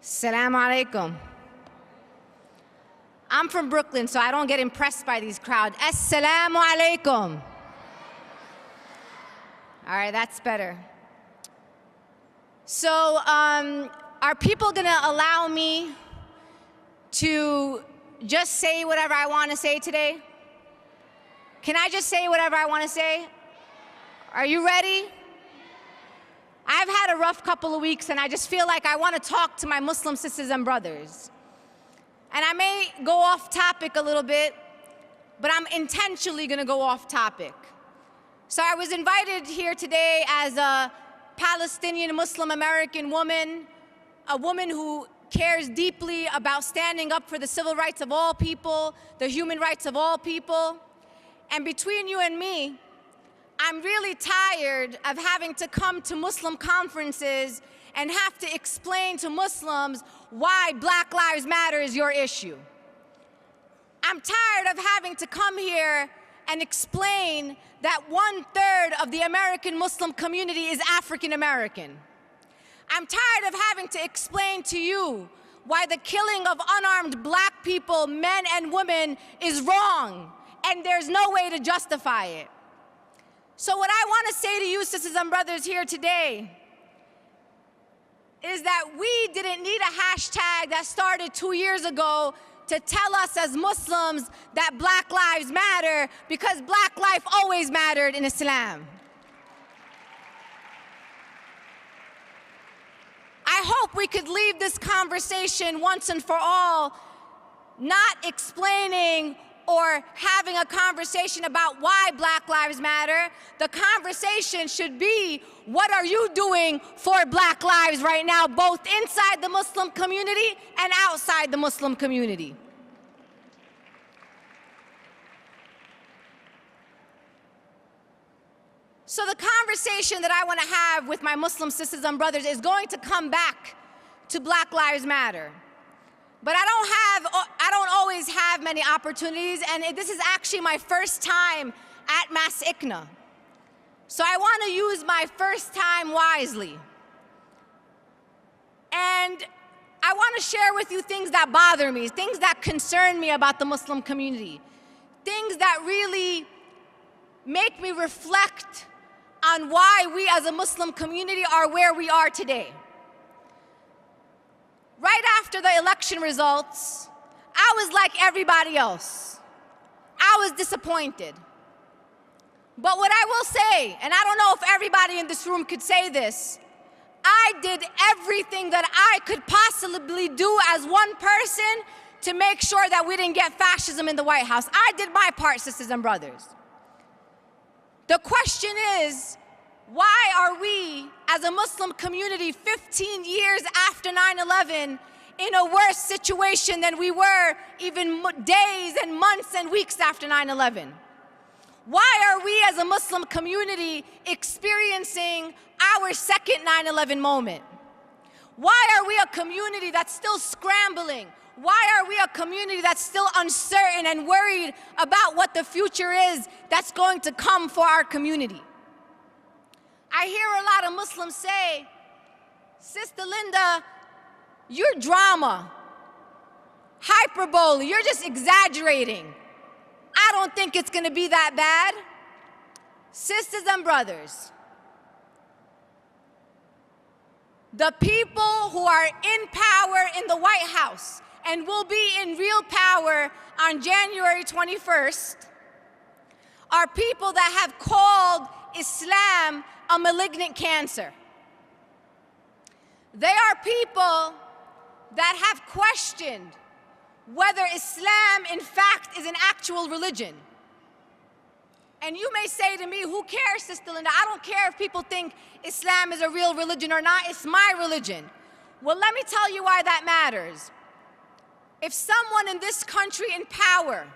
Assalamu alaikum. I'm from Brooklyn, so I don't get impressed by these crowds. Assalamu alaikum. All right, that's better. So, are people gonna allow me to just say whatever I want to say today? Can I just say whatever I want to say? Are you ready? I've had a rough couple of weeks, and I just feel like I want to talk to my Muslim sisters and brothers. And I may go off topic a little bit, but I'm intentionally going to go off topic. So I was invited here today as a Palestinian Muslim American woman, a woman who cares deeply about standing up for the civil rights of all people, the human rights of all people. And between you and me, I'm really tired of having to come to Muslim conferences and have to explain to Muslims why Black Lives Matter is your issue. I'm tired of having to come here and explain that 1/3 of the American Muslim community is African American. I'm tired of having to explain to you why the killing of unarmed Black people, men and women, is wrong, and there's no way to justify it. So what I want to say to you, sisters and brothers, here today is that we didn't need a hashtag that started 2 years ago to tell us as Muslims that Black Lives Matter, because Black life always mattered in Islam. I hope we could leave this conversation once and for all not explaining or having a conversation about why Black Lives Matter. The conversation should be, what are you doing for Black lives right now, both inside the Muslim community and outside the Muslim community? So the conversation that I want to have with my Muslim sisters and brothers is going to come back to Black Lives Matter. But I don't always have many opportunities, and this is actually my first time at Mass ICNA. So I want to use my first time wisely. And I want to share with you things that bother me, things that concern me about the Muslim community, things that really make me reflect on why we as a Muslim community are where we are today. Right after the election results, I was like everybody else. I was disappointed. But what I will say, and I don't know if everybody in this room could say this, I did everything that I could possibly do as one person to make sure that we didn't get fascism in the White House. I did my part, sisters and brothers. The question is, why are we, as a Muslim community, 15 years after 9/11, in a worse situation than we were even days and months and weeks after 9/11? Why are we, as a Muslim community, experiencing our second 9/11 moment? Why are we a community that's still scrambling? Why are we a community that's still uncertain and worried about what the future is that's going to come for our community? I hear a lot of Muslims say, Sister Linda, you're drama, hyperbole, you're just exaggerating. I don't think it's going to be that bad. Sisters and brothers, the people who are in power in the White House and will be in real power on January 21st are people that have called Islam a malignant cancer. They are people that have questioned whether Islam in fact is an actual religion. And you may say to me, who cares, Sister Linda? I don't care if people think Islam is a real religion or not. It's my religion. Well, let me tell you why that matters. If someone in this country in power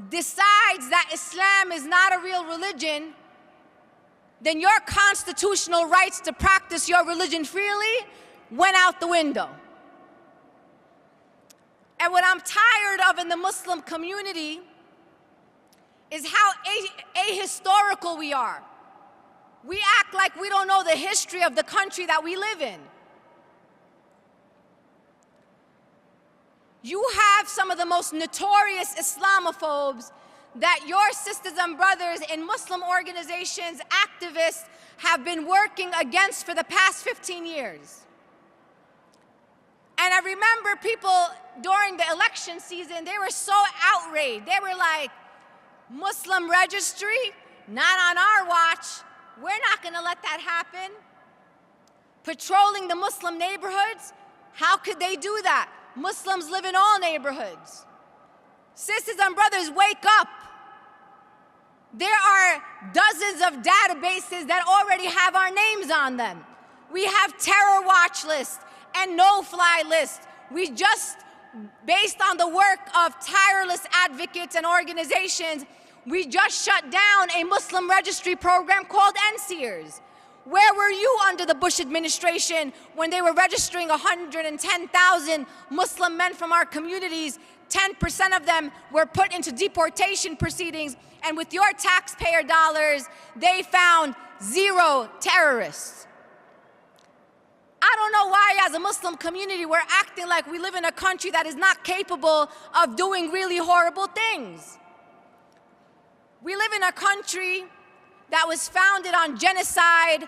decides that Islam is not a real religion, then your constitutional rights to practice your religion freely went out the window. And what I'm tired of in the Muslim community is how ahistorical we are. We act like we don't know the history of the country that we live in. You have some of the most notorious Islamophobes that your sisters and brothers in Muslim organizations, activists, have been working against for the past 15 years. And I remember people during the election season, they were so outraged. They were like, Muslim registry? Not on our watch. We're not going to let that happen. Patrolling the Muslim neighborhoods? How could they do that? Muslims live in all neighborhoods. Sisters and brothers, wake up. There are dozens of databases that already have our names on them. We have terror watch lists and no-fly lists. We just, based on the work of tireless advocates and organizations, we just shut down a Muslim registry program called NSEERS. Where were you under the Bush administration when they were registering 110,000 Muslim men from our communities? 10% of them were put into deportation proceedings, and with your taxpayer dollars, they found 0 terrorists. I don't know why, as a Muslim community, we're acting like we live in a country that is not capable of doing really horrible things. We live in a country that was founded on genocide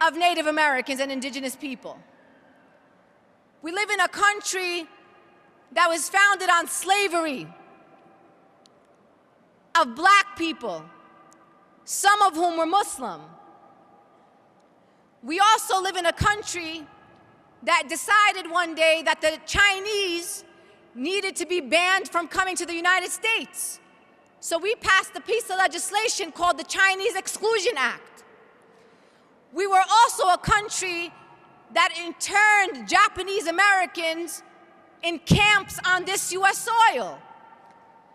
of Native Americans and indigenous people. We live in a country that was founded on slavery of black people, some of whom were Muslim. We also live in a country that decided one day that the Chinese needed to be banned from coming to the United States. So we passed a piece of legislation called the Chinese Exclusion Act. We were also a country that interned Japanese Americans in camps on this US soil.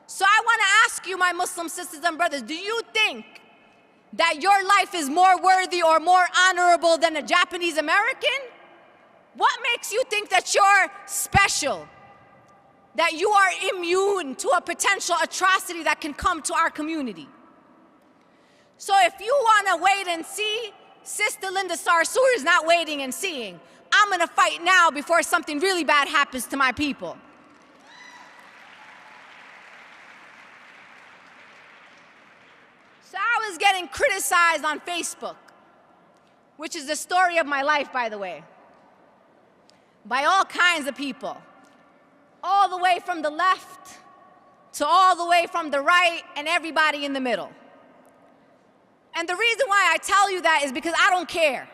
So I want to ask you, my Muslim sisters and brothers, do you think that your life is more worthy or more honorable than a Japanese American? What makes you think that you're special? That you are immune to a potential atrocity that can come to our community? So if you want to wait and see, Sister Linda Sarsour is not waiting and seeing. I'm going to fight now before something really bad happens to my people. So I was getting criticized on Facebook, which is the story of my life, by the way, by all kinds of people, all the way from the left to all the way from the right and everybody in the middle. And the reason why I tell you that is because I don't care.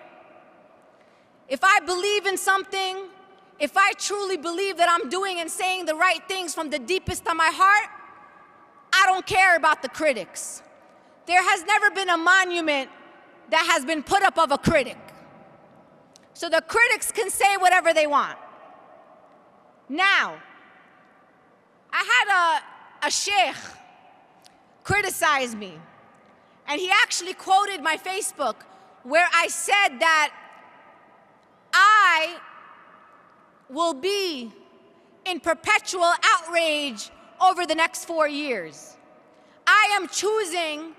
If I believe in something, if I truly believe that I'm doing and saying the right things from the deepest of my heart, I don't care about the critics. There has never been a monument that has been put up of a critic. So the critics can say whatever they want. Now, I had a sheikh criticize me, and he actually quoted my Facebook where I said that I will be in perpetual outrage over the next 4 years. I am choosing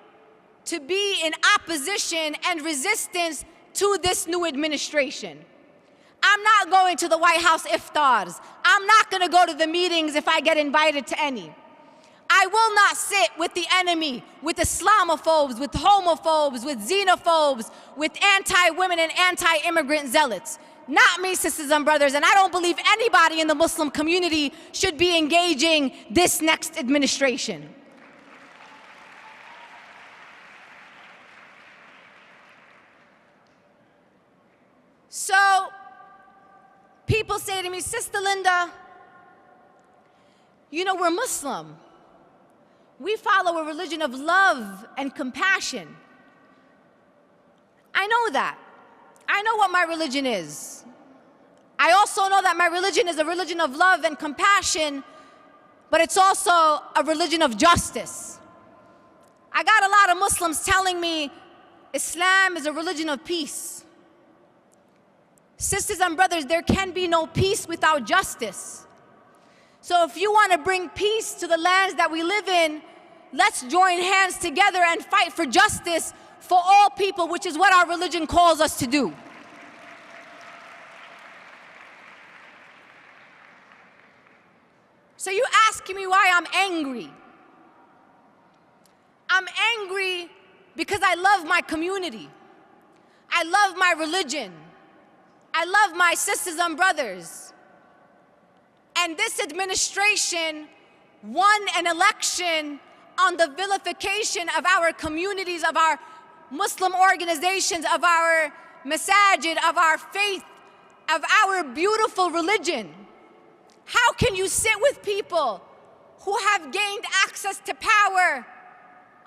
to be in opposition and resistance to this new administration. I'm not going to the White House iftars. I'm not going to go to the meetings if I get invited to any. I will not sit with the enemy, with Islamophobes, with homophobes, with xenophobes, with anti-women and anti-immigrant zealots. Not me, sisters and brothers, and I don't believe anybody in the Muslim community should be engaging this next administration. So, people say to me, Sister Linda, you know, we're Muslim. We follow a religion of love and compassion. I know that. I know what my religion is. I also know that my religion is a religion of love and compassion, but it's also a religion of justice. I got a lot of Muslims telling me Islam is a religion of peace. Sisters and brothers, there can be no peace without justice. So if you want to bring peace to the lands that we live in, let's join hands together and fight for justice for all people, which is what our religion calls us to do. I'm angry. I'm angry because I love my community. I love my religion. I love my sisters and brothers. And this administration won an election on the vilification of our communities, of our Muslim organizations, of our masajid, of our faith, of our beautiful religion. How can you sit with people who have gained access to power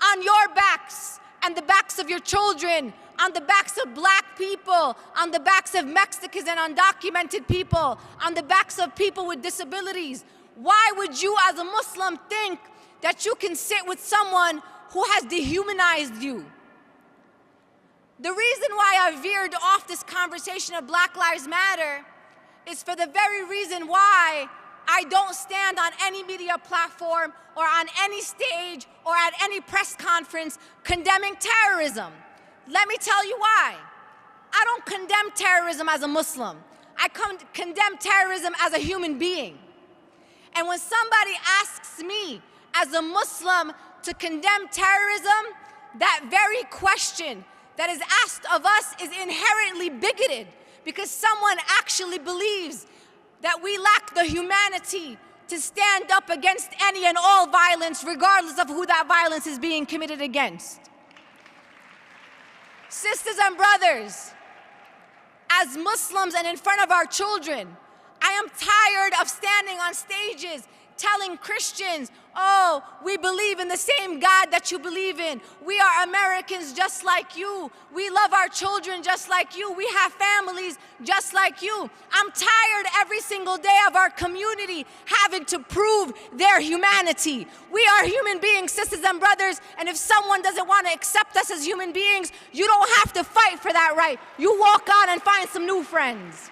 on your backs and the backs of your children, on the backs of black people, on the backs of Mexicans and undocumented people, on the backs of people with disabilities? Why would you as a Muslim think that you can sit with someone who has dehumanized you? The reason why I veered off this conversation of Black Lives Matter is for the very reason why I don't stand on any media platform or on any stage or at any press conference condemning terrorism. Let me tell you why. I don't condemn terrorism as a Muslim. I condemn terrorism as a human being. And when somebody asks me as a Muslim to condemn terrorism, that very question that is asked of us is inherently bigoted, because someone actually believes that we lack the humanity to stand up against any and all violence, regardless of who that violence is being committed against. Sisters and brothers, as Muslims and in front of our children, I am tired of standing on stages telling Christians, oh, we believe in the same God that you believe in. We are Americans just like you. We love our children just like you. We have families just like you. I'm tired every single day of our community having to prove their humanity. We are human beings, sisters and brothers, and if someone doesn't want to accept us as human beings, you don't have to fight for that right. You walk on and find some new friends.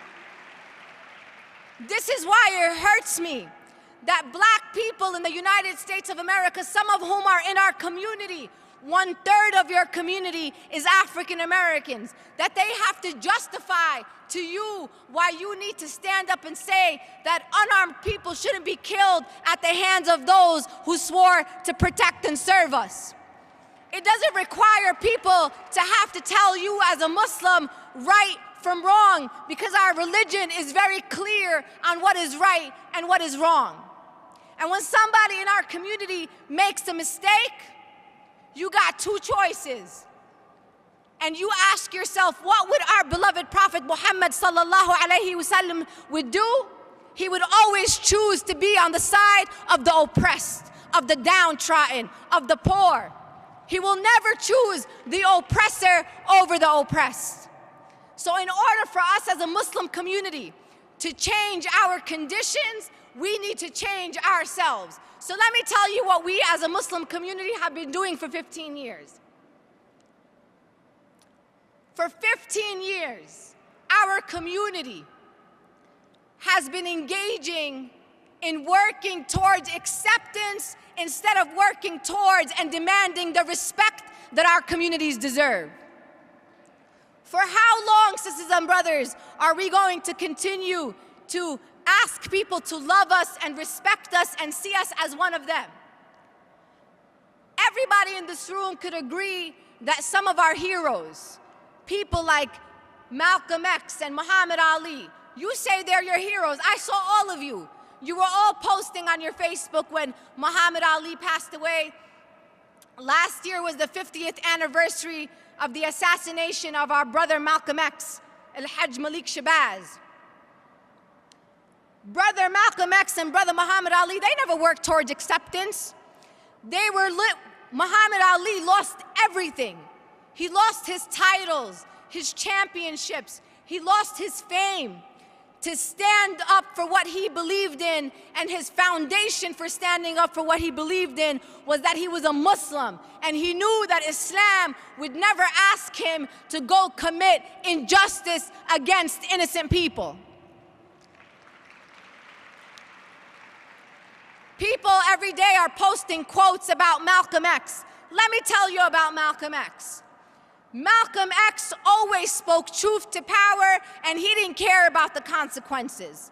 This is why it hurts me that black people in the United States of America, some of whom are in our community, 1/3 of your community is African Americans, that they have to justify to you why you need to stand up and say that unarmed people shouldn't be killed at the hands of those who swore to protect and serve us. It doesn't require people to have to tell you as a Muslim right from wrong, because our religion is very clear on what is right and what is wrong. And when somebody in our community makes a mistake, you got two choices. And you ask yourself, what would our beloved Prophet Muhammad sallallahu alaihi wasallam would do? He would always choose to be on the side of the oppressed, of the downtrodden, of the poor. He will never choose the oppressor over the oppressed. So in order for us as a Muslim community to change our conditions, we need to change ourselves. So let me tell you what we as a Muslim community have been doing for 15 years. For 15 years, our community has been engaging in working towards acceptance instead of working towards and demanding the respect that our communities deserve. For how long, sisters and brothers, are we going to continue to ask people to love us and respect us and see us as one of them? Everybody in this room could agree that some of our heroes, people like Malcolm X and Muhammad Ali, you say they're your heroes. I saw all of you. You were all posting on your Facebook when Muhammad Ali passed away. Last year was the 50th anniversary of the assassination of our brother Malcolm X, Al-Hajj Malik Shabazz. Brother Malcolm X and brother Muhammad Ali, they never worked towards acceptance. Muhammad Ali lost everything. He lost his titles, his championships. He lost his fame to stand up for what he believed in, and his foundation for standing up for what he believed in was that he was a Muslim, and he knew that Islam would never ask him to go commit injustice against innocent people. People every day are posting quotes about Malcolm X. Let me tell you about Malcolm X. Malcolm X always spoke truth to power, and he didn't care about the consequences.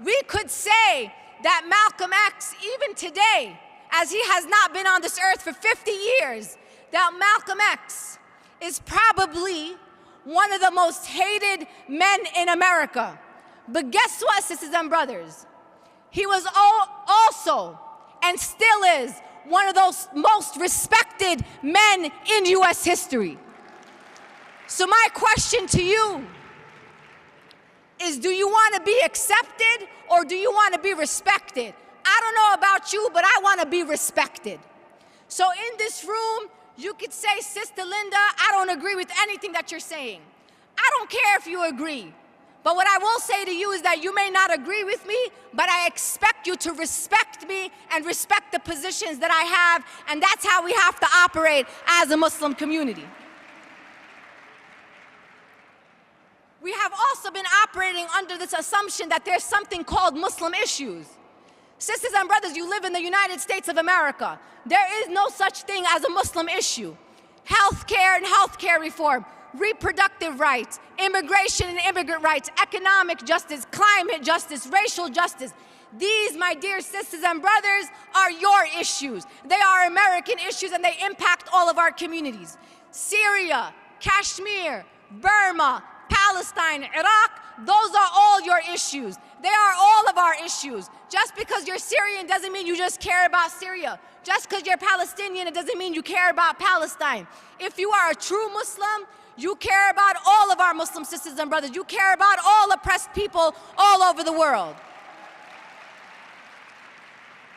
We could say that Malcolm X, even today, as he has not been on this earth for 50 years, that Malcolm X is probably one of the most hated men in America. But guess what, sisters and brothers? He was also, and still is, one of those most respected men in US history. So my question to you is, do you want to be accepted or do you want to be respected? I don't know about you, but I want to be respected. So in this room, you could say, Sister Linda, I don't agree with anything that you're saying. I don't care if you agree. But what I will say to you is that you may not agree with me, but I expect you to respect me and respect the positions that I have, and that's how we have to operate as a Muslim community. We have also been operating under this assumption that there's something called Muslim issues. Sisters and brothers, you live in the United States of America. There is no such thing as a Muslim issue. Healthcare and healthcare reform, reproductive rights, immigration and immigrant rights, economic justice, climate justice, racial justice. These, my dear sisters and brothers, are your issues. They are American issues and they impact all of our communities. Syria, Kashmir, Burma, Palestine, Iraq, those are all your issues. They are all of our issues. Just because you're Syrian doesn't mean you just care about Syria. Just because you're Palestinian, it doesn't mean you care about Palestine. If you are a true Muslim, you care about all of our Muslim sisters and brothers. You care about all oppressed people all over the world.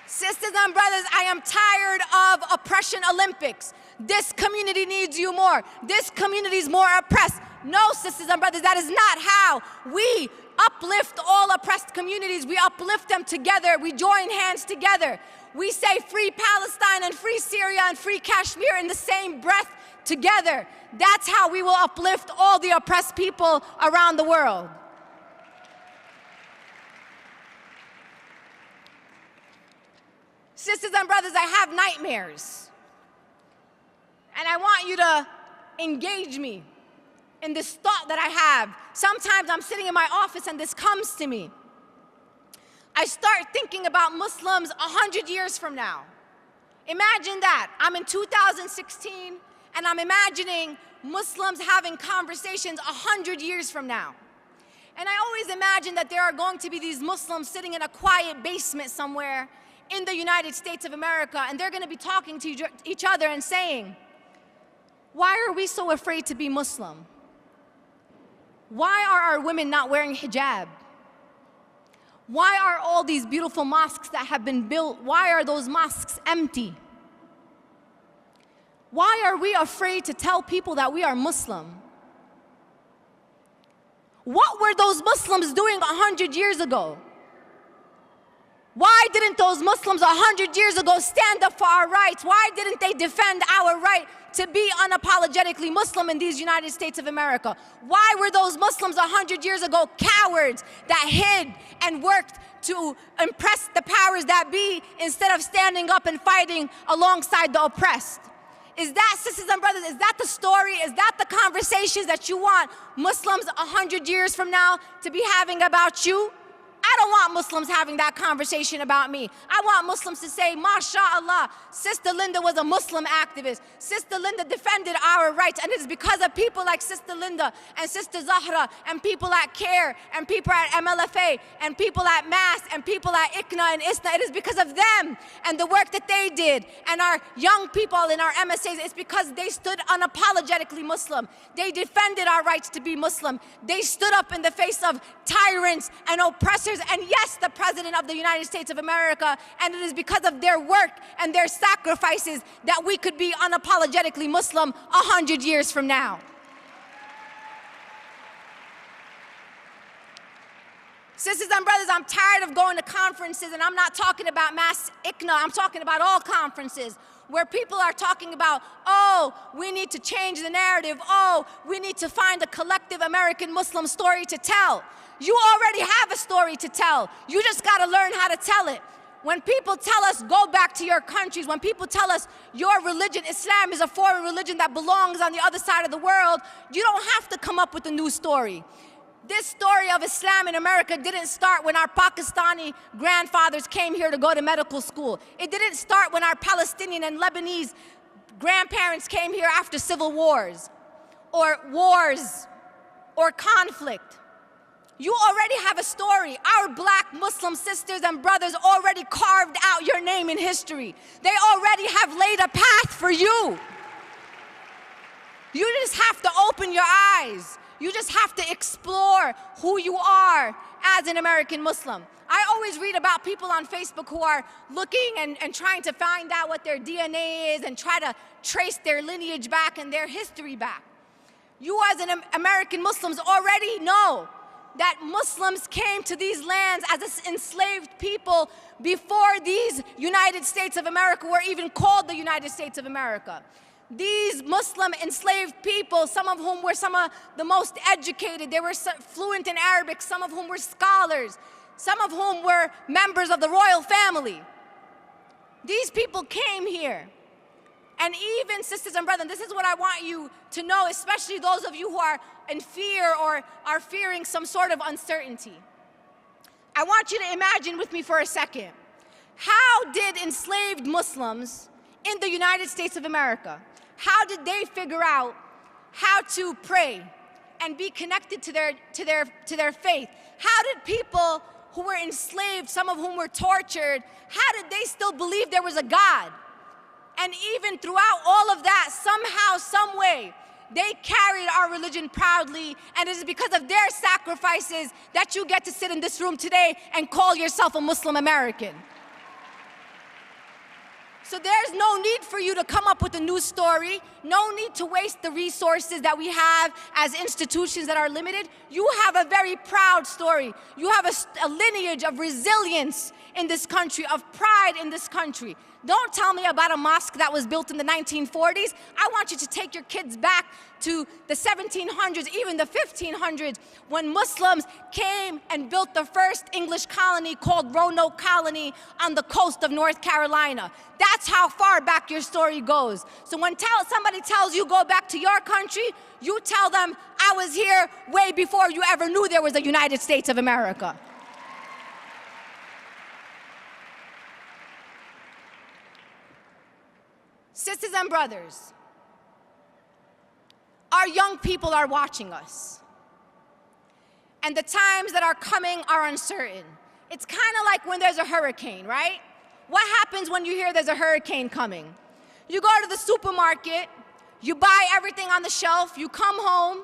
Sisters and brothers, I am tired of oppression Olympics. This community needs you more. This community is more oppressed. No, sisters and brothers, that is not how we uplift all oppressed communities. We uplift them together. We join hands together. We say free Palestine and free Syria and free Kashmir in the same breath together. That's how we will uplift all the oppressed people around the world. Sisters and brothers, I have nightmares. And I want you to engage me in this thought that I have. Sometimes I'm sitting in my office and this comes to me. I start thinking about Muslims 100 years from now. Imagine that. I'm in 2016 and I'm imagining Muslims having conversations 100 years from now. And I always imagine that there are going to be these Muslims sitting in a quiet basement somewhere in the United States of America, and they're going to be talking to each other and saying, why are we so afraid to be Muslim? Why are our women not wearing hijab? Why are all these beautiful mosques that have been built, why are those mosques empty? Why are we afraid to tell people that we are Muslim? What were those Muslims doing 100 years ago? Why didn't those Muslims 100 years ago stand up for our rights? Why didn't they defend our right to be unapologetically Muslim in these United States of America? Why were those Muslims 100 years ago cowards that hid and worked to impress the powers that be instead of standing up and fighting alongside the oppressed? Is that, sisters and brothers, is that the story? Is that the conversations that you want Muslims 100 years from now to be having about you? I don't want Muslims having that conversation about me. I want Muslims to say, MashaAllah, Sister Linda was a Muslim activist. Sister Linda defended our rights, and it is because of people like Sister Linda and Sister Zahra and people at CARE and people at MLFA and people at MAS and people at ICNA and ISNA. It is because of them and the work that they did and our young people in our MSAs. It's because they stood unapologetically Muslim. They defended our rights to be Muslim. They stood up in the face of tyrants and oppressors, and yes, the President of the United States of America, and it is because of their work and their sacrifices that we could be unapologetically Muslim 100 years from now. Sisters and brothers, I'm tired of going to conferences, and I'm not talking about MAS ICNA, I'm talking about all conferences, where people are talking about, oh, we need to change the narrative, oh, we need to find a collective American Muslim story to tell. You already have a story to tell. You just got to learn how to tell it. When people tell us, go back to your countries, when people tell us your religion, Islam, is a foreign religion that belongs on the other side of the world, you don't have to come up with a new story. This story of Islam in America didn't start when our Pakistani grandfathers came here to go to medical school. It didn't start when our Palestinian and Lebanese grandparents came here after civil wars or conflict. You already have a story. Our black Muslim sisters and brothers already carved out your name in history. They already have laid a path for you. You just have to open your eyes. You just have to explore who you are as an American Muslim. I always read about people on Facebook who are looking and trying to find out what their DNA is and try to trace their lineage back and their history back. You as an American Muslims already know that Muslims came to these lands as enslaved people before these United States of America were even called the United States of America. These Muslim enslaved people, some of whom were some of the most educated, they were fluent in Arabic, some of whom were scholars, some of whom were members of the royal family. These people came here. And even sisters and brothers, this is what I want you to know, especially those of you who are in fear or are fearing some sort of uncertainty. I want you to imagine with me for a second, how did enslaved Muslims in the United States of America, how did they figure out how to pray and be connected to their faith? How did people who were enslaved, some of whom were tortured, how did they still believe there was a God? And even throughout all of that, somehow, some way, they carried our religion proudly, and it is because of their sacrifices that you get to sit in this room today and call yourself a Muslim American. So there's no need for you to come up with a new story, no need to waste the resources that we have as institutions that are limited. You have a very proud story. You have a lineage of resilience in this country, of pride in this country. Don't tell me about a mosque that was built in the 1940s. I want you to take your kids back to the 1700s, even the 1500s, when Muslims came and built the first English colony called Roanoke Colony on the coast of North Carolina. That's how far back your story goes. So when somebody tells you go back to your country, you tell them, I was here way before you ever knew there was a United States of America. Sisters and brothers, our young people are watching us. And the times that are coming are uncertain. It's kind of like when there's a hurricane, right? What happens when you hear there's a hurricane coming? You go to the supermarket, you buy everything on the shelf, you come home.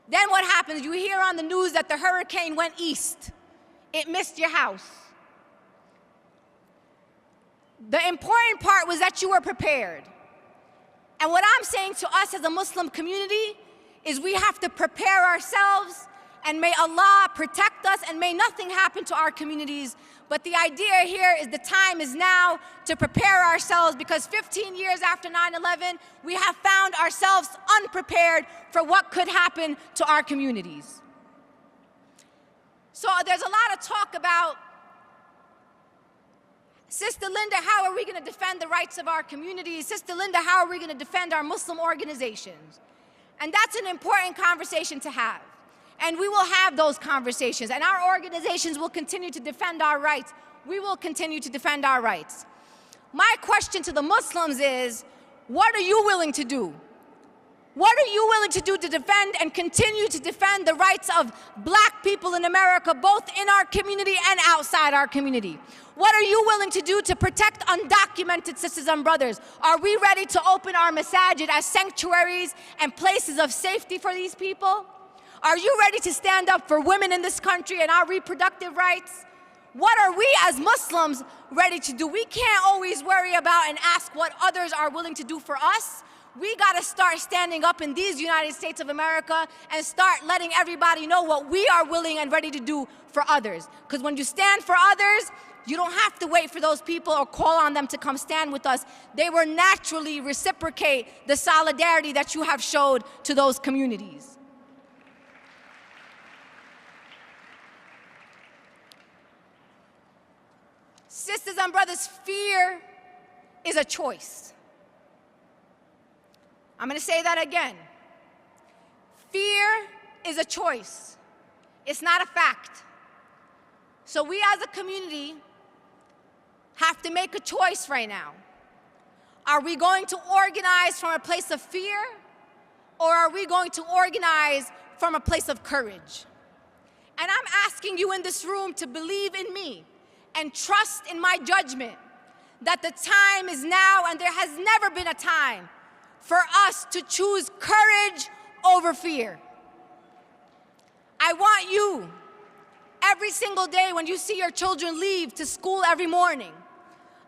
Then what happens? You hear on the news that the hurricane went east. It missed your house. The important part was that you were prepared. And what I'm saying to us as a Muslim community is we have to prepare ourselves, and may Allah protect us, and may nothing happen to our communities. But the idea here is the time is now to prepare ourselves, because 15 years after 9/11, we have found ourselves unprepared for what could happen to our communities. So there's a lot of talk about, Sister Linda, how are we going to defend the rights of our communities? Sister Linda, how are we going to defend our Muslim organizations? And that's an important conversation to have. And we will have those conversations. And our organizations will continue to defend our rights. We will continue to defend our rights. My question to the Muslims is, what are you willing to do? What are you willing to do to defend and continue to defend the rights of black people in America, both in our community and outside our community? What are you willing to do to protect undocumented sisters and brothers? Are we ready to open our masajid as sanctuaries and places of safety for these people? Are you ready to stand up for women in this country and our reproductive rights? What are we as Muslims ready to do? We can't always worry about and ask what others are willing to do for us. We got to start standing up in these United States of America and start letting everybody know what we are willing and ready to do for others. Because when you stand for others, you don't have to wait for those people or call on them to come stand with us. They will naturally reciprocate the solidarity that you have showed to those communities. Sisters and brothers, fear is a choice. I'm going to say that again. Fear is a choice. It's not a fact. So we as a community have to make a choice right now. Are we going to organize from a place of fear, or are we going to organize from a place of courage? And I'm asking you in this room to believe in me and trust in my judgment that the time is now, and there has never been a time for us to choose courage over fear. I want you, every single day when you see your children leave to school every morning,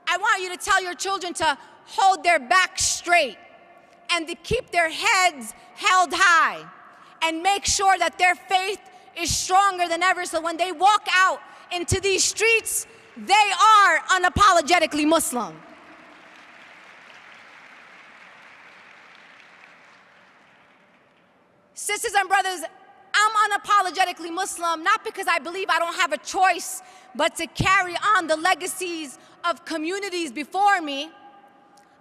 I want you to tell your children to hold their backs straight and to keep their heads held high and make sure that their faith is stronger than ever, so when they walk out into these streets, they are unapologetically Muslim. Sisters and brothers, I'm unapologetically Muslim, not because I believe I don't have a choice, but to carry on the legacies of communities before me.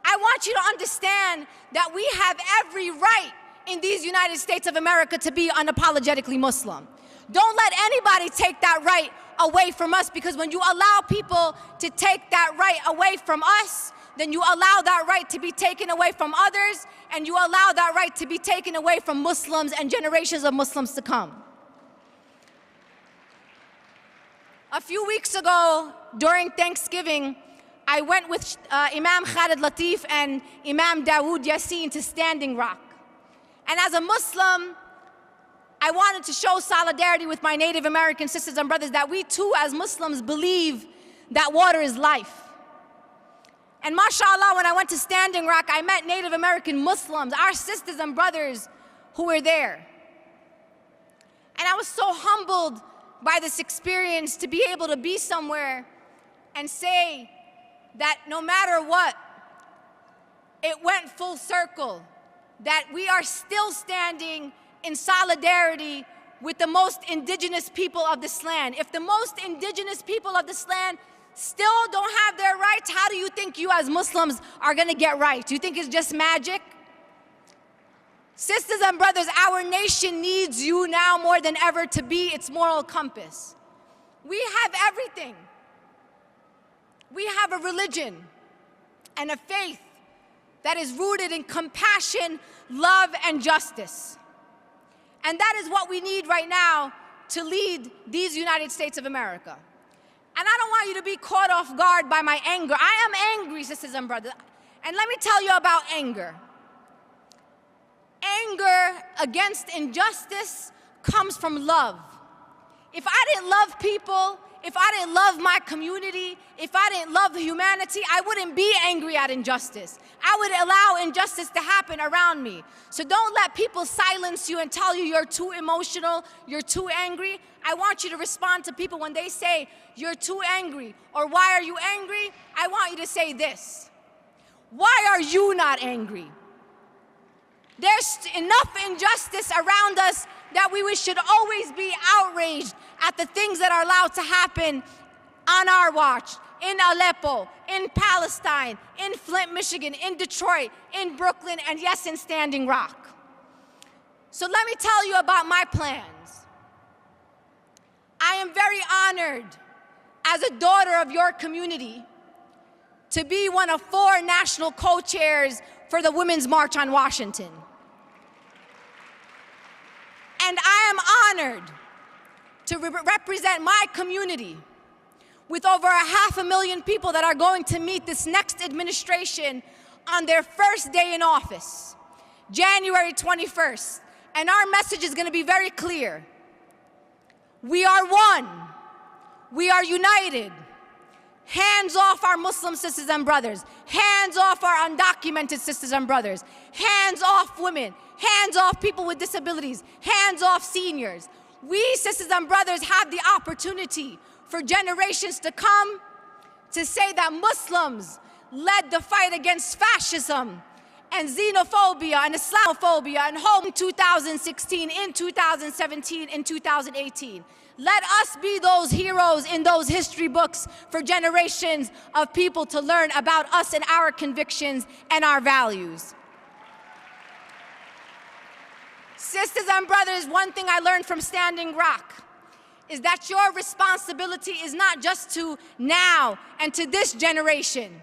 I want you to understand that we have every right in these United States of America to be unapologetically Muslim. Don't let anybody take that right away from us, because when you allow people to take that right away from us, then you allow that right to be taken away from others, and you allow that right to be taken away from Muslims and generations of Muslims to come. A few weeks ago, during Thanksgiving, I went with Imam Khalid Latif and Imam Dawood Yassin to Standing Rock. And as a Muslim, I wanted to show solidarity with my Native American sisters and brothers that we too as Muslims believe that water is life. And mashallah, when I went to Standing Rock, I met Native American Muslims, our sisters and brothers who were there. And I was so humbled by this experience to be able to be somewhere and say that no matter what, it went full circle, that we are still standing in solidarity with the most indigenous people of this land. If the most indigenous people of this land still don't have their rights, how do you think you as Muslims are gonna get right? Do you think it's just magic? Sisters and brothers, our nation needs you now more than ever to be its moral compass. We have everything. We have a religion and a faith that is rooted in compassion, love, and justice. And that is what we need right now to lead these United States of America. And I don't want you to be caught off guard by my anger. I am angry, sisters and brothers. And let me tell you about anger. Anger against injustice comes from love. If I didn't love people, if I didn't love my community, if I didn't love humanity, I wouldn't be angry at injustice. I would allow injustice to happen around me. So don't let people silence you and tell you you're too emotional, you're too angry. I want you to respond to people when they say you're too angry or why are you angry? I want you to say this: why are you not angry? There's enough injustice around us that we should always be outraged at the things that are allowed to happen on our watch, in Aleppo, in Palestine, in Flint, Michigan, in Detroit, in Brooklyn, and yes, in Standing Rock. So let me tell you about my plans. I am very honored as a daughter of your community to be one of 4 national co-chairs for the Women's March on Washington. And I am honored to represent my community with over 500,000 people that are going to meet this next administration on their first day in office, January 21st. And our message is going to be very clear. We are one. We are united. Hands off our Muslim sisters and brothers. Hands off our undocumented sisters and brothers. Hands off women. Hands off people with disabilities. Hands off seniors. We, sisters and brothers, have the opportunity for generations to come to say that Muslims led the fight against fascism and xenophobia and Islamophobia and hope in 2016, in 2017, in 2018. Let us be those heroes in those history books for generations of people to learn about us and our convictions and our values. Sisters and brothers, one thing I learned from Standing Rock is that your responsibility is not just to now and to this generation.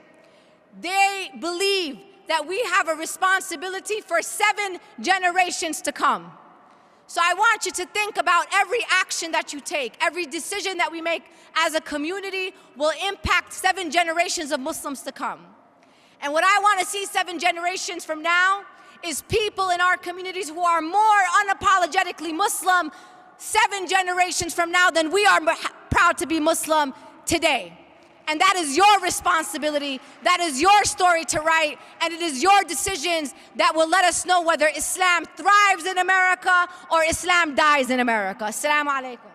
They believe that we have a responsibility for 7 generations to come. So I want you to think about every action that you take, every decision that we make as a community will impact 7 generations of Muslims to come. And what I want to see 7 generations from now is people in our communities who are more unapologetically Muslim 7 generations from now than we are proud to be Muslim today. And that is your responsibility, that is your story to write, and it is your decisions that will let us know whether Islam thrives in America or Islam dies in America. Assalamu alaikum.